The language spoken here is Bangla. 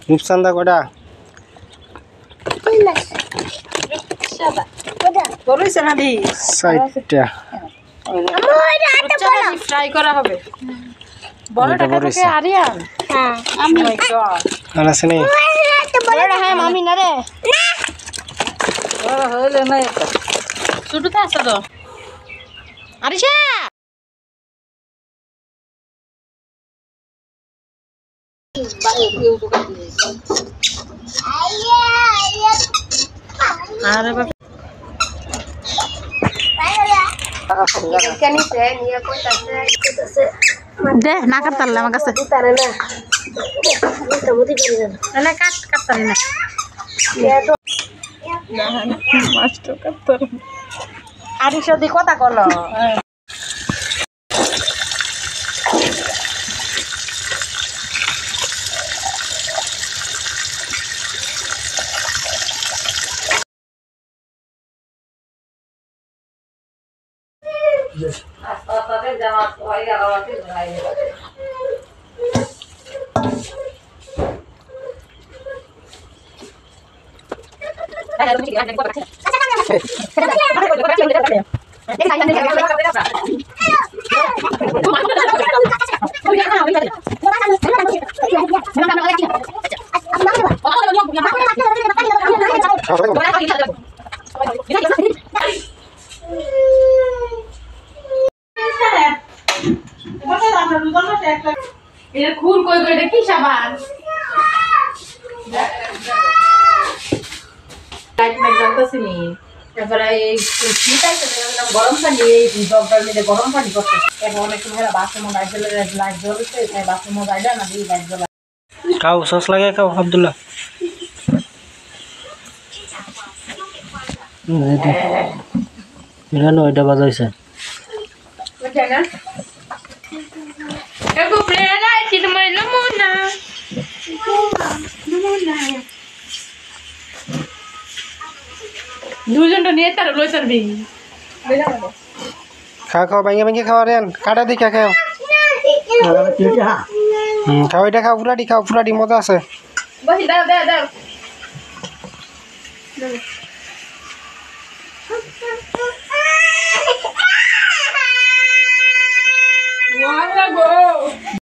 রূপসান্দা কটা ফ্রাই করা হবে বড়টা থেকে আরিয়ান আমি আর আছে নেই বড়টা হ্যাঁ মামি না রে বড় হইলে না এটা ছোটতে আছে তো আরিশা আরে বাবা দে না কাটতালে আমার কাছে না কাটতালে না মাছটা কাটতালে আরিশা দি কথা কলো খুল কই কই কি সাবান লাইট মেট জ্বলতেছে নি এবারে এই শীতাইতে গরম পানি এই জগটার মধ্যে গরম পানি করতে এখন অনেক সময় বাথরুম লাইট জ্বলছে তাই বাথরুম বাইরে না দিয়ে লাইট জ্বলা খাও সস লাগে খাও আব্দুল্লাহ মিলানো এটা বাজাইছে ওকে না এগো প্রেরণা চিত মই নমুনা দুজনটা নিয়ে তার লই সারবি খাও খাও ভাঙে ভাঙে খাও রেন কাটা দি খাও খাও এটা খাও পুরাটি মজা আছে বহি দাও দাও দাও ওয়ালা গো